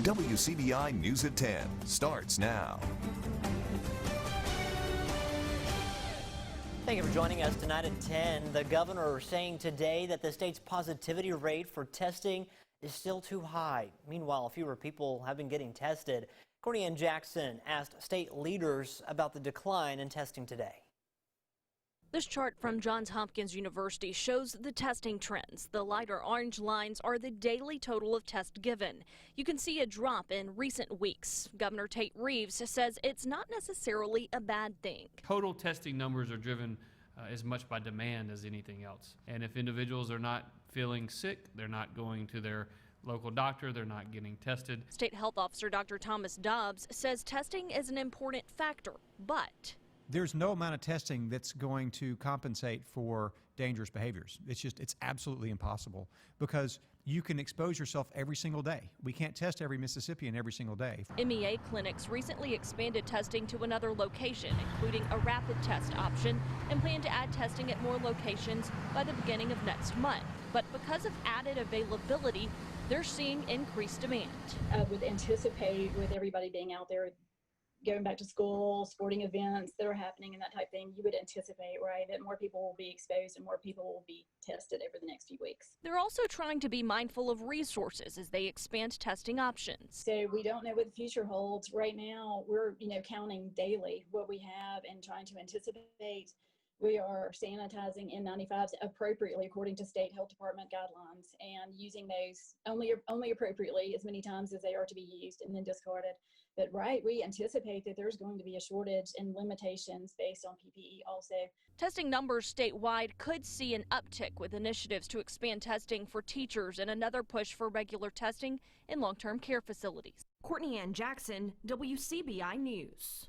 WCBI News at 10 starts now. Thank you for joining us tonight at 10. The governor saying today that the state's positivity rate for testing is still too high. Meanwhile, fewer people have been getting tested. Courtney Ann Jackson asked state leaders about the decline in testing today. This chart from Johns Hopkins University shows the testing trends. The lighter orange lines are the daily total of tests given. You can see a drop in recent weeks. Governor Tate Reeves says it's not necessarily a bad thing. Total testing numbers are driven as much by demand as anything else. And if individuals are not feeling sick, they're not going to their local doctor, they're not getting tested. State Health Officer Dr. Thomas Dobbs says testing is an important factor, but there's no amount of testing that's going to compensate for dangerous behaviors. It's absolutely impossible because you can expose yourself every single day. We can't test every Mississippian every single day. MEA clinics recently expanded testing to another location, including a rapid test option, and plan to add testing at more locations by the beginning of next month. But because of added availability, they're seeing increased demand. I would anticipate with everybody being out there going back to school, sporting events that are happening and that type of thing, you would anticipate, right, that more people will be exposed and more people will be tested over the next few weeks. They're also trying to be mindful of resources as they expand testing options. So we don't know what the future holds. Right now, we're, counting daily what we have and trying to anticipate. We are sanitizing N95s appropriately according to state health department guidelines and using those only appropriately as many times as they are to be used and then discarded. But we anticipate that there's going to be a shortage and limitations based on PPE also. Testing numbers statewide could see an uptick with initiatives to expand testing for teachers and another push for regular testing in long-term care facilities. Courtney Ann Jackson, WCBI News.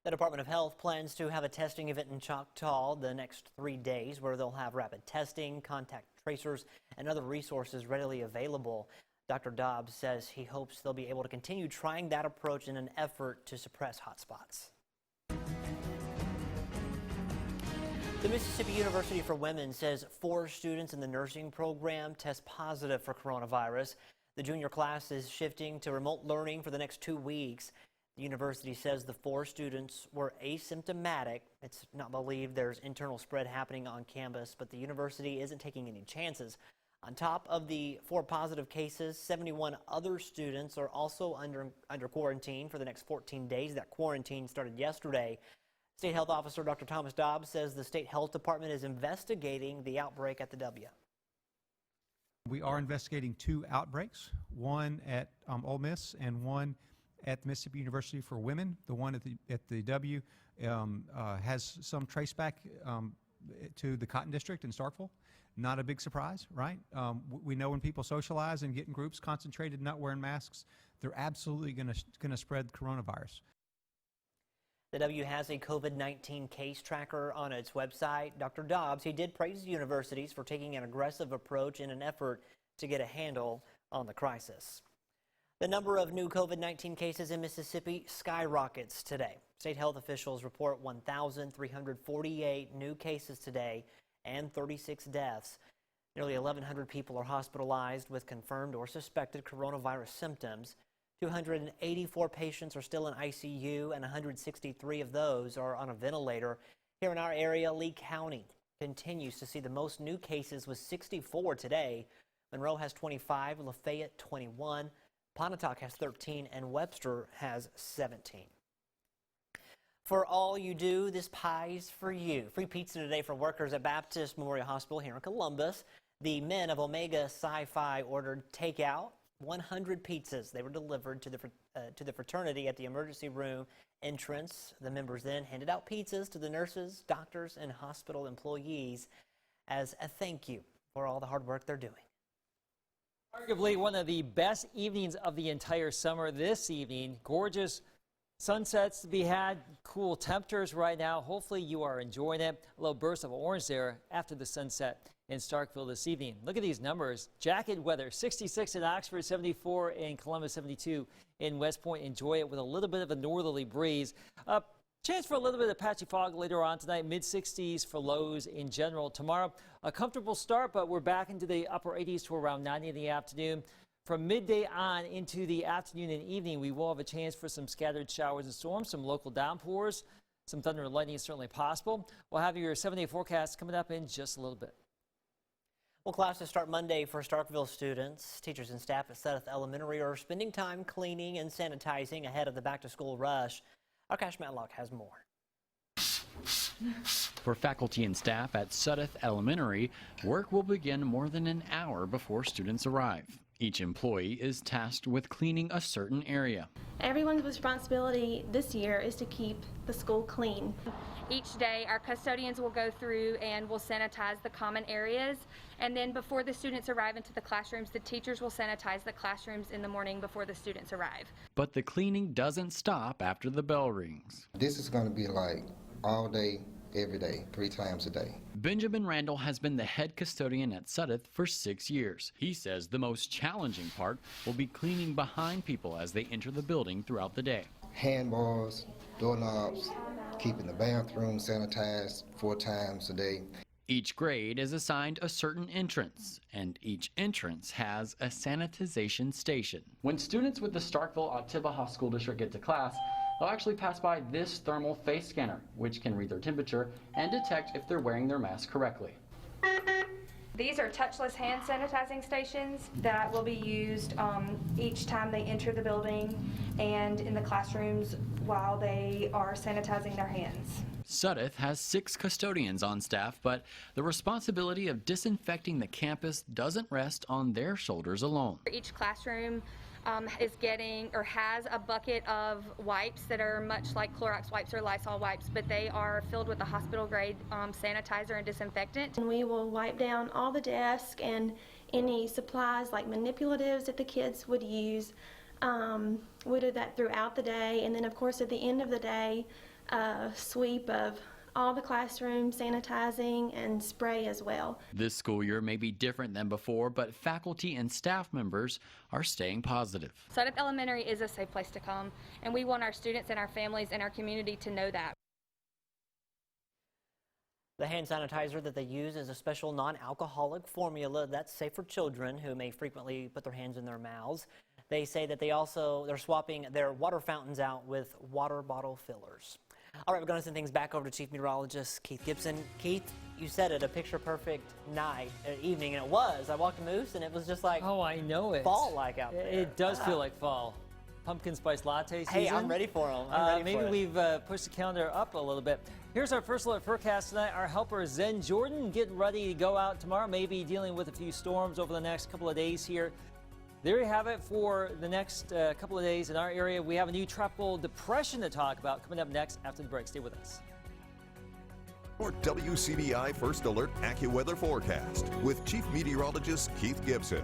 The Department of Health plans to have a testing event in Choctaw the next 3 days where they'll have rapid testing, contact tracers, and other resources readily available. Dr. Dobbs says he hopes they'll be able to continue trying that approach in an effort to suppress hotspots. The Mississippi University for Women says 4 students in the nursing program test positive for coronavirus. The junior class is shifting to remote learning for the next 2 weeks. The university says the 4 students were asymptomatic. It's not believed there's internal spread happening on campus, but the university isn't taking any chances. On top of the 4 positive cases, 71 other students are also under quarantine for the next 14 days. That quarantine started yesterday. State Health Officer Dr. Thomas Dobbs says the State Health Department is investigating the outbreak at the W. We are investigating 2 outbreaks, one at Ole Miss and one at Mississippi University for Women. The one at the W has some trace back to the Cotton District in Starkville. Not a big surprise, right? We know when people socialize and get in groups concentrated, not wearing masks, they're absolutely going to spread coronavirus. The W has a COVID-19 case tracker on its website. Dr. Dobbs, he did praise universities for taking an aggressive approach in an effort to get a handle on the crisis. The number of new COVID-19 cases in Mississippi skyrockets today. State health officials report 1,348 new cases today and 36 deaths. Nearly 1,100 people are hospitalized with confirmed or suspected coronavirus symptoms. 284 patients are still in ICU, and 163 of those are on a ventilator. Here in our area, Lee County continues to see the most new cases with 64 today. Monroe has 25, Lafayette 21, Pontotoc has 13, and Webster has 17. For all you do, this pie's for you. Free pizza today for workers at Baptist Memorial Hospital here in Columbus. The men of Omega Sci-Fi ordered takeout 100 pizzas. They were delivered to the fraternity at the emergency room entrance. The members then handed out pizzas to the nurses, doctors, and hospital employees as a thank you for all the hard work they're doing. Arguably one of the best evenings of the entire summer this evening. Gorgeous sunsets to be had, cool temperatures right now. Hopefully you are enjoying it. A little burst of orange there after the sunset in Starkville this evening. Look at these numbers. Jacket weather, 66 in Oxford, 74 in Columbus, 72 in West Point. Enjoy it with a little bit of a northerly breeze. Chance for a little bit of patchy fog later on tonight, mid-60s for lows in general. Tomorrow, a comfortable start, but we're back into the upper 80s to around 90 in the afternoon. from midday on into the afternoon and evening, we will have a chance for some scattered showers and storms, some local downpours, some thunder and lightning is certainly possible. We'll have your 7-day forecast coming up in just a little bit. Well, classes start Monday for Starkville students. Teachers and staff at Sudeth Elementary are spending time cleaning and sanitizing ahead of the back-to-school rush. Our Cash Matlock has more. For faculty and staff at Sudeth Elementary, work will begin more than an hour before students arrive. Each employee is tasked with cleaning a certain area. Everyone's responsibility this year is to keep the school clean. Each day our custodians will go through and will sanitize the common areas, and then before the students arrive into the classrooms, the teachers will sanitize the classrooms in the morning before the students arrive. But the cleaning doesn't stop after the bell rings. This is going to be like all day, every day, 3 times a day. Benjamin Randall has been the head custodian at Sudeth for 6 years. He says the most challenging part will be cleaning behind people as they enter the building throughout the day. Handbars, doorknobs, keeping the bathroom sanitized 4 times a day. Each grade is assigned a certain entrance, and each entrance has a sanitization station. When students with the Starkville-Oktibbeha School District get to class, they'll actually pass by this thermal face scanner, which can read their temperature and detect if they're wearing their mask correctly. These are touchless hand sanitizing stations that will be used each time they enter the building and in the classrooms while they are sanitizing their hands. Sudeth has 6 custodians on staff, but the responsibility of disinfecting the campus doesn't rest on their shoulders alone. Each classroom is getting or has a bucket of wipes that are much like Clorox wipes or Lysol wipes, but they are filled with a hospital grade sanitizer and disinfectant. And we will wipe down all the desks and any supplies like manipulatives that the kids would use. We do that throughout the day, and then of course at the end of the day, sweep of all the classrooms, sanitizing and spray as well. This school year may be different than before, but faculty and staff members are staying positive. Sudeth Elementary is a safe place to come, and we want our students and our families and our community to know that. The hand sanitizer that they use is a special non-alcoholic formula that's safe for children who may frequently put their hands in their mouths. They say that they're swapping their water fountains out with water bottle fillers. All right, we're going to send things back over to Chief Meteorologist Keith Gibson. Keith, you said it, a picture-perfect night, evening, and it was. I walked Moose, and it was just like, oh, I know it. Fall-like out there. It does feel like fall. Pumpkin spice latte season. Hey, I'm ready for them. Maybe we've pushed the calendar up a little bit. Here's our first alert forecast tonight. Our helper, Zen Jordan, getting ready to go out tomorrow, maybe dealing with a few storms over the next couple of days here. There you have it for the next couple of days in our area. We have a new tropical depression to talk about coming up next after the break. Stay with us. For WCBI First Alert AccuWeather Forecast with Chief Meteorologist Keith Gibson.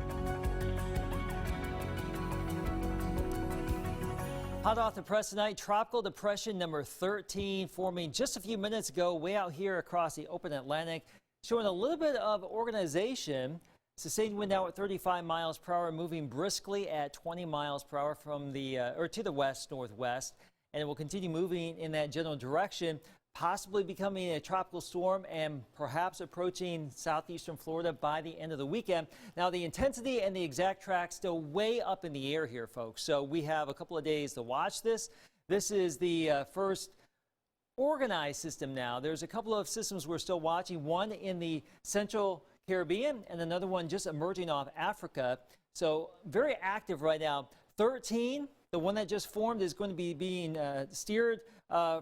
Hot off the press tonight, tropical depression number 13 forming just a few minutes ago way out here across the open Atlantic, showing a little bit of organization. Sustained wind now at 35 miles per hour, moving briskly at 20 miles per hour from the to the west-northwest, and it will continue moving in that general direction, possibly becoming a tropical storm and perhaps approaching southeastern Florida by the end of the weekend. Now, the intensity and the exact track still way up in the air here, folks. So we have a couple of days to watch this. This is the first organized system now. There's a couple of systems we're still watching, one in the central Caribbean and another one just emerging off Africa. So very active right now. 13, the one that just formed, is going to be being steered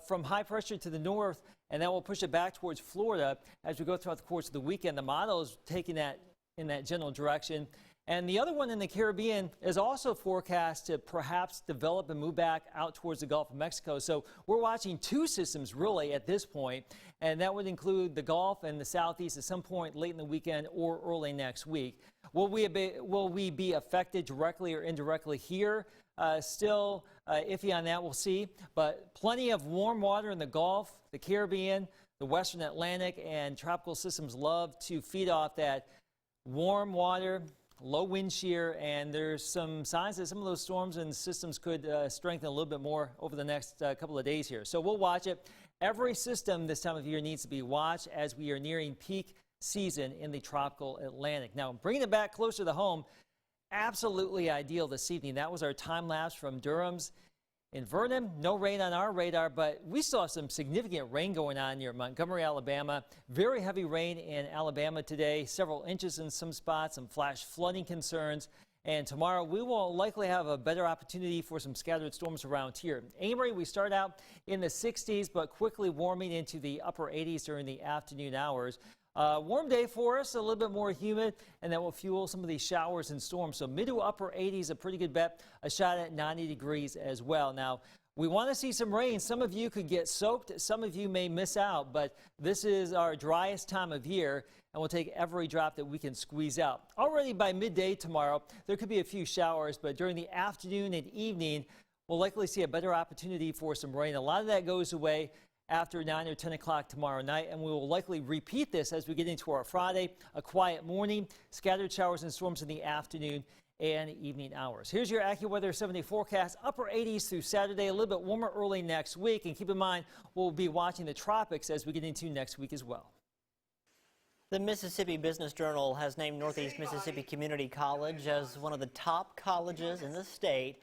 from high pressure to the north, and that will push it back towards Florida as we go throughout the course of the weekend. The model is taking that in that general direction. And the other one in the Caribbean is also forecast to perhaps develop and move back out towards the Gulf of Mexico. So we're watching 2 systems really at this point, and that would include the Gulf and the Southeast at some point late in the weekend or early next week. Will we be affected directly or indirectly here? Still iffy on that, we'll see. But plenty of warm water in the Gulf, the Caribbean, the Western Atlantic, and tropical systems love to feed off that warm water, low wind shear, and there's some signs that some of those storms and systems could strengthen a little bit more over the next couple of days here. So we'll watch it. Every system this time of year needs to be watched as we are nearing peak season in the tropical Atlantic. Now, bringing it back closer to home, absolutely ideal this evening. That was our time lapse from Durham's. In Vernon, no rain on our radar, but we still have some significant rain going on near Montgomery, Alabama. Very heavy rain in Alabama today, several inches in some spots, some flash flooding concerns. And tomorrow we will likely have a better opportunity for some scattered storms around here. Amory, we start out in the 60s, but quickly warming into the upper 80s during the afternoon hours. Warm day for us, a little bit more humid, and that will fuel some of these showers and storms. So mid to upper 80s, a pretty good bet. A shot at 90 degrees as well. Now, we want to see some rain. Some of you could get soaked. Some of you may miss out, but this is our driest time of year, and we'll take every drop that we can squeeze out. Already by midday tomorrow, there could be a few showers, but during the afternoon and evening, we'll likely see a better opportunity for some rain. A lot of that goes away after 9 or 10 o'clock tomorrow night, and we will likely repeat this as we get into our Friday. A quiet morning, scattered showers and storms in the afternoon and evening hours. Here's your AccuWeather 7-day forecast. Upper 80s through Saturday, a little bit warmer early next week. And keep in mind, we'll be watching the tropics as we get into next week as well. The Mississippi Business Journal has named Northeast Mississippi Community College as one of the top colleges in the state.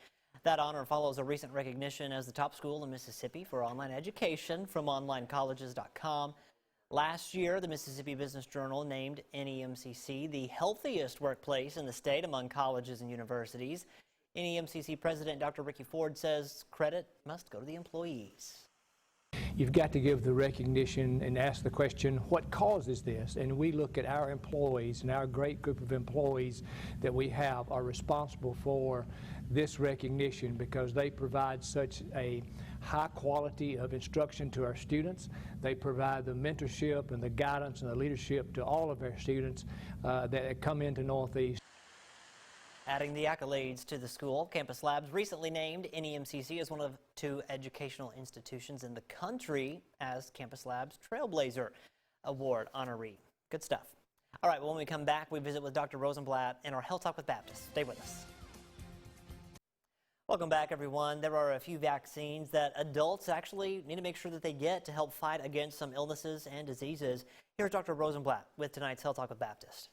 That honor follows a recent recognition as the top school in Mississippi for online education from onlinecolleges.com. Last year, the Mississippi Business Journal named NEMCC the healthiest workplace in the state among colleges and universities. NEMCC President Dr. Ricky Ford says credit must go to the employees. You've got to give the recognition and ask the question, what causes this? And we look at our employees, and our great group of employees that we have are responsible for this recognition because they provide such a high quality of instruction to our students. They provide the mentorship and the guidance and the leadership to all of our students that come into Northeast. Adding the accolades to the school, Campus Labs recently named NEMCC as one of 2 educational institutions in the country as Campus Labs Trailblazer Award honoree. Good stuff. All right, well, when we come back, we visit with Dr. Rosenblatt in our Health Talk with Baptist. Stay with us. Welcome back, everyone. There are a few vaccines that adults actually need to make sure that they get to help fight against some illnesses and diseases. Here's Dr. Rosenblatt with tonight's Health Talk with Baptist.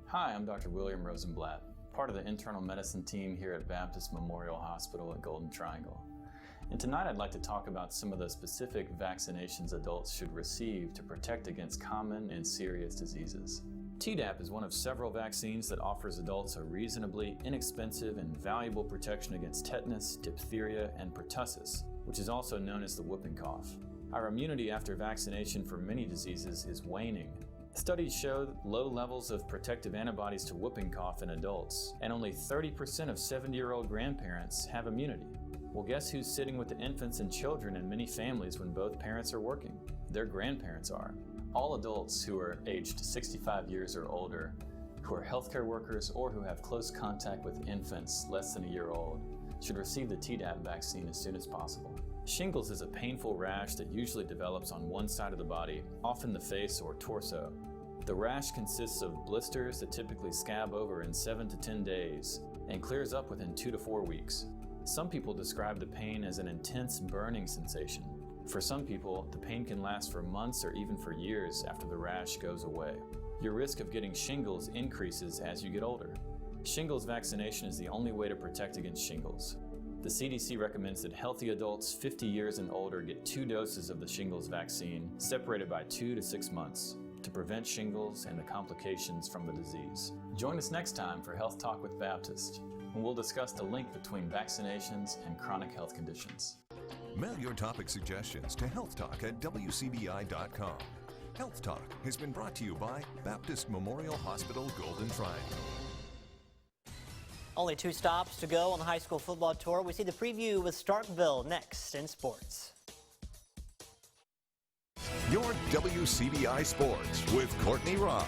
Hi, I'm Dr. William Rosenblatt, part of the internal medicine team here at Baptist Memorial Hospital at Golden Triangle. And tonight I'd like to talk about some of the specific vaccinations adults should receive to protect against common and serious diseases. Tdap is one of several vaccines that offers adults a reasonably inexpensive and valuable protection against tetanus, diphtheria, and pertussis, which is also known as the whooping cough. Our immunity after vaccination for many diseases is waning. Studies show low levels of protective antibodies to whooping cough in adults, and only 30% of 70-year-old grandparents have immunity. Well, guess who's sitting with the infants and children in many families when both parents are working? Their grandparents are. All adults who are aged 65 years or older, who are healthcare workers, or who have close contact with infants less than a year old should receive the Tdap vaccine as soon as possible. Shingles is a painful rash that usually develops on one side of the body, often the face or torso. The rash consists of blisters that typically scab over in 7 to 10 days and clears up within 2 to 4 weeks. Some people describe the pain as an intense burning sensation. For some people, the pain can last for months or even for years after the rash goes away. Your risk of getting shingles increases as you get older. Shingles vaccination is the only way to protect against shingles. The CDC recommends that healthy adults 50 years and older get 2 doses of the shingles vaccine, separated by 2 to 6 months, to prevent shingles and the complications from the disease. Join us next time for Health Talk with Baptist, when we'll discuss the link between vaccinations and chronic health conditions. Mail your topic suggestions to healthtalk@wcbi.com. Health Talk has been brought to you by Baptist Memorial Hospital, Golden Triangle. Only 2 stops to go on the high school football tour. We see the preview with Starkville next in sports. Your WCBI Sports with Courtney Robb.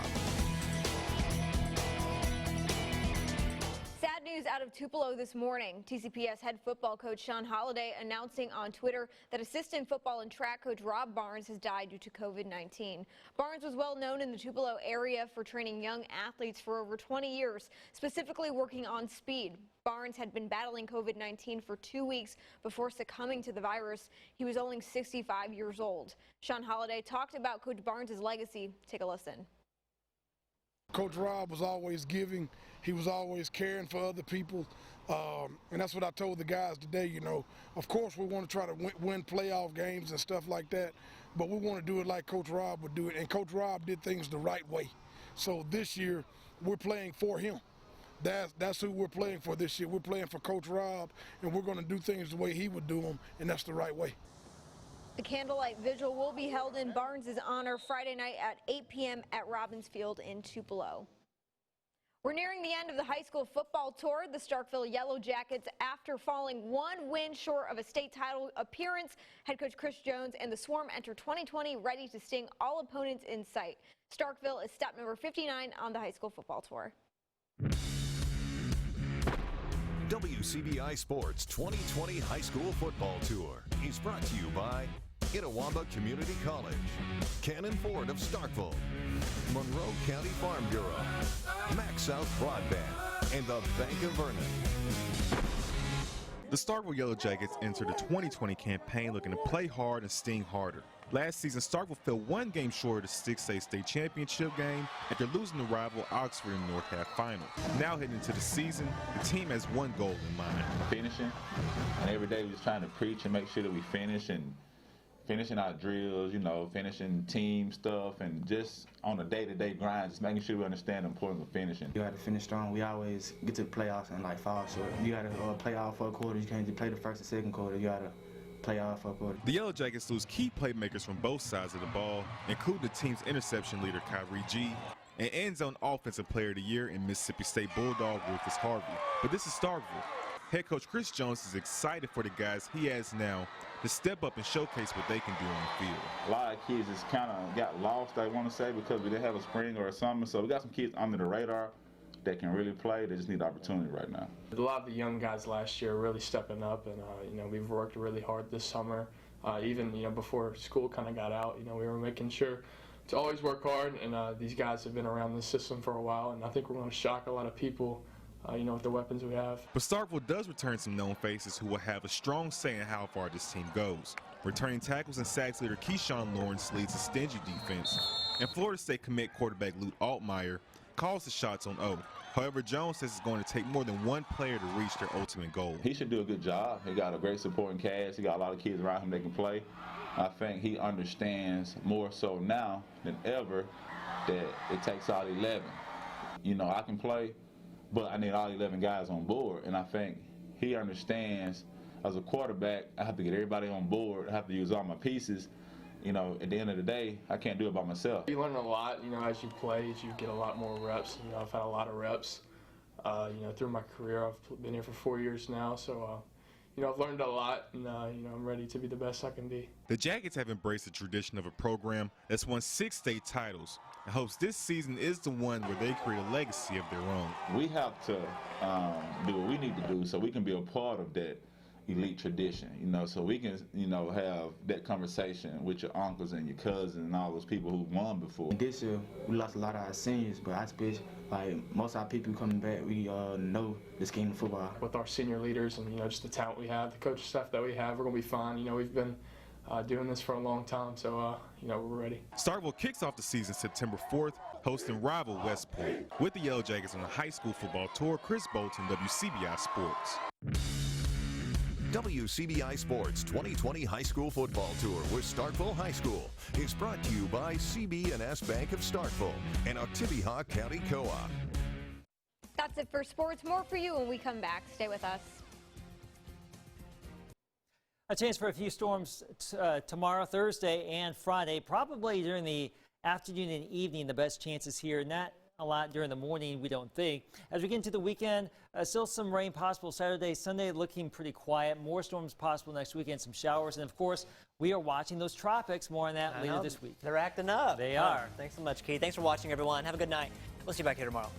Sad news out of Tupelo this morning. TCPS head football coach Sean Holliday announcing on Twitter that assistant football and track coach Rob Barnes has died due to COVID-19. Barnes was well known in the Tupelo area for training young athletes for over 20 years, specifically working on speed. Barnes had been battling COVID-19 for 2 weeks before succumbing to the virus. He was only 65 years old. Sean Holliday talked about Coach Barnes' legacy. Take a listen. Coach Rob was always giving. He was always caring for other people. And that's what I told the guys today, you know. Of course, we want to try to win playoff games and stuff like that, but we want to do it like Coach Rob would do it. And Coach Rob did things the right way. So this year, we're playing for him. That's who we're playing for this year. We're playing for Coach Rob, and we're going to do things the way he would do them, and that's the right way. The candlelight vigil will be held in Barnes' honor Friday night at 8 p.m. at Robbins Field in Tupelo. We're nearing the end of the high school football tour. The Starkville Yellow Jackets, after falling one win short of a state title appearance, head coach Chris Jones and the Swarm enter 2020 ready to sting all opponents in sight. Starkville is step number 59 on the high school football tour. WCBI Sports 2020 High School Football Tour is brought to you by Itawamba Community College, Cannon Ford of Starkville, Monroe County Farm Bureau, Max South Broadband, and the Bank of Vernon. The Starkville Yellow Jackets entered the 2020 campaign looking to play hard and sting harder. Last season, Starkville fell one game short of the 6A state championship game after losing to rival Oxford in the North Half Final. Now heading into the season, the team has one goal in mind. Finishing, and every day we're just trying to preach and make sure that we finish and finishing our drills, you know, finishing team stuff, and just on a day-to-day grind, just making sure we understand the importance of finishing. You got to finish strong. We always get to the playoffs and like fall short. You got to play all 4 quarters. You can't just play the first and second quarter. You got to play all 4 quarters. The Yellow Jackets lose key playmakers from both sides of the ball, including the team's interception leader Kyrie G and end zone offensive player of the year in Mississippi State Bulldog Rufus Harvey. But this is Starkville. Head coach Chris Jones is excited for the guys he has now to step up and showcase what they can do on the field. A lot of kids just kind of got lost, I want to say, because we didn't have a spring or a summer. So we got some kids under the radar that can really play. They just need the opportunity right now. A lot of the young guys last year are really stepping up, and you know, we've worked really hard this summer. Even before school kind of got out, we were making sure to always work hard. And these guys have been around the system for a while, and I think we're going to shock a lot of people. With the weapons we have. But Starkville does return some known faces who will have a strong say in how far this team goes. Returning tackles and sacks leader Keyshawn Lawrence leads a stingy defense, and Florida State commit quarterback Luke Altmaier calls the shots on O. However, Jones says it's going to take more than one player to reach their ultimate goal. He should do a good job. He got a great supporting cast. He got a lot of kids around him that can play. I think he understands more so now than ever that it takes all 11. I can play, but I need all 11 guys on board, and I think he understands as a quarterback, I have to get everybody on board. I have to use all my pieces. At the end of the day, I can't do it by myself. You learn a lot, as you play, as you get a lot more reps. I've had a lot of reps, through my career. I've been here for 4 years now, so, I've learned a lot, and, I'm ready to be the best I can be. The Jackets have embraced the tradition of a program that's won 6 state titles and hopes this season is the one where they create a legacy of their own. We have to do what we need to do so we can be a part of that elite tradition, so we can, have that conversation with your uncles and your cousins and all those people who won before. This year, we lost a lot of our seniors, but I expect, most of our people coming back, we know this game of football. With our senior leaders and, just the talent we have, the coaching staff that we have, we're going to be fine. We've been doing this for a long time, so, we're ready. Starkville kicks off the season September 4th, hosting rival West Point. With the Yellow Jackets on the high school football tour, Chris Bolton, WCBI Sports. WCBI Sports 2020 High School Football Tour with Starkville High School is brought to you by CB&S Bank of Starkville and Oktibbeha County Co-op. That's it for sports. More for you when we come back. Stay with us. A chance for a few storms tomorrow, Thursday, and Friday, probably during the afternoon and evening. The best chances here, not a lot during the morning, we don't think. As we get into the weekend, still some rain possible Saturday, Sunday looking pretty quiet. More storms possible next weekend, some showers. And of course, we are watching those tropics. More on that later this week. They're acting up. They are. Thanks so much, Keith. Thanks for watching, everyone. Have a good night. We'll see you back here tomorrow.